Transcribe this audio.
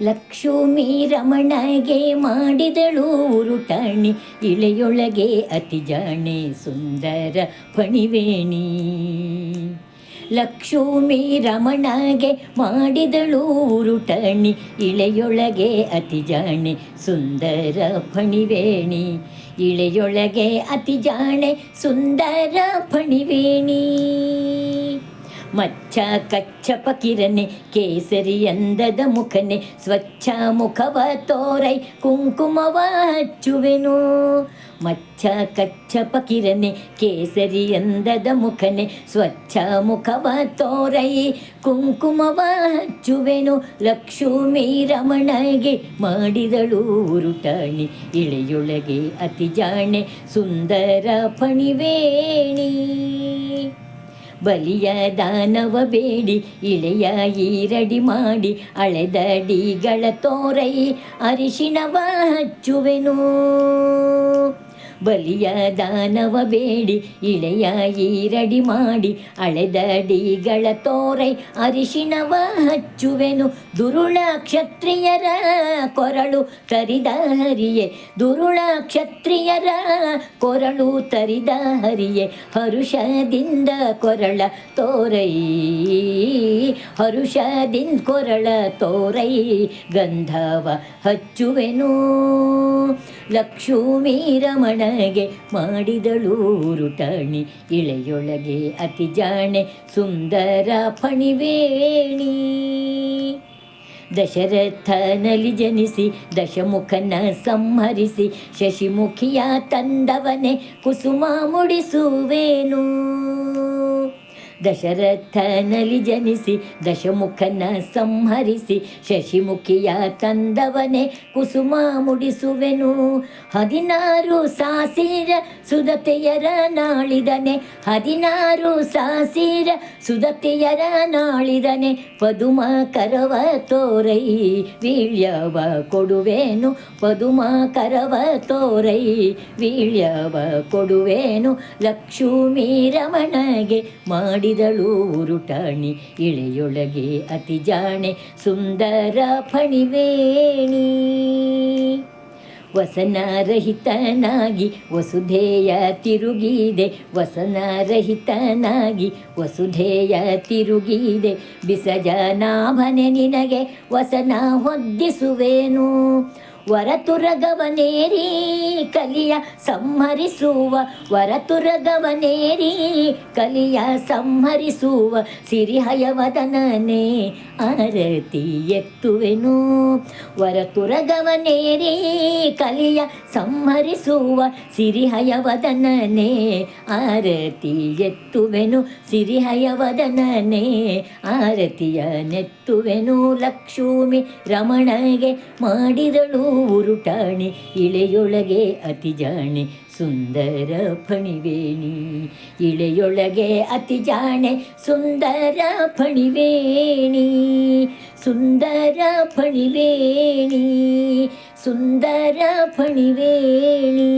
ಲಕ್ಷ್ಮೀ ರಮಣಗೆ ಮಾಡಿದಳು ಉರುಟಾಣಿ, ಇಳೆಯೊಳಗೆ ಅತಿ ಜಾಣೆ ಸುಂದರ ಫಣಿವೇಣಿ. ಲಕ್ಷ್ಮೀ ರಮಣಗೆ ಮಾಡಿದಳು ಉರುಟಾಣಿ, ಇಳೆಯೊಳಗೆ ಅತಿ ಜಾಣೆ ಸುಂದರ ಫಣಿವೇಣಿ. ಇಳೆಯೊಳಗೆ ಅತಿ ಜಾಣೆ ಸುಂದರ ಫಣಿವೇಣಿ. ಮಚ್ಚ ಕಚ್ಚಪ ಕಿರನೆ ಕೇಸರಿ ಅಂದದ ಮುಖನೆ, ಸ್ವಚ್ಛ ಮುಖವ ತೋರೈ ಕುಂಕುಮವ ಹಚ್ಚುವೆನು. ಮಚ್ಚ ಕಚ್ಚಪ ಕಿರನೆ ಕೇಸರಿ ಅಂದದ ಮುಖನೆ, ಸ್ವಚ್ಛ ಮುಖವ ತೋರೈ ಕುಂಕುಮವ ಹಚ್ಚುವೆನು. ಲಕ್ಷ್ಮೀ ರಮಣಗೆ ಮಾಡಿದಳು ಉರುಟಾಣಿ, ಇಳೆಯೊಳಗೆ ಅತಿ ಜಾಣೆ ಸುಂದರ ಫಣಿವೇಣಿ. ಬಲಿಯ ದಾನವ ಬೇಡಿ ಇಳೆಯ ಈರಡಿ ಮಾಡಿ, ಅಳೆದಡಿಗಳ ತೋರೈ ಅರಿಶಿಣವ ಹಚ್ಚುವೆನು. ಬಲಿಯ ದಾನವ ಬೇಡಿ ಇಳೆಯ ಈರಡಿ ಮಾಡಿ, ಅಳೆದಡಿಗಳ ತೋರೈ ಅರಿಶಿಣವ ಹಚ್ಚುವೆನು. ದುರುಳ ಕ್ಷತ್ರಿಯರ ಕೊರಳು ತರಿದ ಹರಿಯೇ, ದುರುಳ ಕ್ಷತ್ರಿಯರ ಕೊರಳು ತರಿದ ಹರಿಯೇ, ಹರುಷದಿಂದ ಕೊರಳ ತೋರೈ, ಹರುಷದಿಂದ ಕೊರಳ ತೋರೈ ಗಂಧವ ಹಚ್ಚುವೆನು. ಲಕ್ಷ್ಮೀ ರಮಣಗೆ ಮಾಡಿದಳು ಉರುಟಾಣಿ, ಇಳೆಯೊಳಗೆ ಅತಿ ಜಾಣೆ ಸುಂದರ ಫಣಿವೇಣಿ. ದಶರಥನಲ್ಲಿ ಜನಿಸಿ ದಶಮುಖನ ಸಂಹರಿಸಿ, ಶಶಿಮುಖಿಯ ತಂದವನೇ ಕುಸುಮ ಮುಡಿಸುವೇನು. ದಶರಥನಲ್ಲಿ ಜನಿಸಿ ದಶಮುಖನ ಸಂಹರಿಸಿ, ಶಶಿಮುಖಿಯ ತಂದವನೇ ಕುಸುಮ ಮುಡಿಸುವೆನು. 16 ಸಾಸಿರ ಸುದತೆಯರ ನಾಳಿದನೆ, 16 ಸಾಸಿರ ಸುದತೆಯರ ನಾಳಿದನೆ, ಪದುಮ ಕರವ ತೋರೈ ವೀಳ್ಯವ ಕೊಡುವೇನು. ಪದುಮ ಕರವ ತೋರೈ ವೀಳ್ಯವ ಕೊಡುವೇನು. ಲಕ್ಷ್ಮೀ ರಮಣಗೆ ಮಾಡಿದಳು ಉರುಟಾಣಿ, ಇಳೆಯೊಳಗೆ ಅತಿ ಜಾಣೆ ಸುಂದರ ಫಣಿವೇಣಿ. ವಸನರಹಿತನಾಗಿ ವಸುಧೆಯ ತಿರುಗಿದೆ, ವಸನರಹಿತನಾಗಿ ವಸುಧೆಯ ತಿರುಗಿದೆ, ಬಿಸಜನಾಭನೆ ನಿನಗೆ ವಸನ ಹೊದ್ದಿಸುವೇನು. ವರತುರಗವನೇರಿ ಕಲಿಯ ಸಂಹರಿಸುವ, ವರತುರಗವನೇರಿ ಕಲಿಯ ಸಂಹರಿಸುವ, ಸಿರಿಹಯವದನನೇ ಆರತಿ ಎತ್ತುವೆನು. ವರತುರಗವನೇರಿ ಕಲಿಯ ಸಂಹರಿಸುವ, ಸಿರಿಹಯವದನನೇ ಆರತಿ ಎತ್ತುವೆನು. ಸಿರಿಹಯವದನನೇ ಆರತಿಯ ನೆತ್ತುವೆನು. ಲಕ್ಷ್ಮೀ ರಮಣಗೆ ಮಾಡಿದಳು ಉರುಟಾಣಿ, ಇಳೆಯೊಳಗೆ ಅತಿ ಜಾಣೆ ಸುಂದರ ಫಣಿವೇಣಿ. ಇಳೆಯೊಳಗೆ ಅತಿ ಜಾಣೆ ಸುಂದರ ಫಣಿವೇಣಿ. ಸುಂದರ ಫಣಿವೇಣಿ, ಸುಂದರ ಫಣಿವೇಣಿ.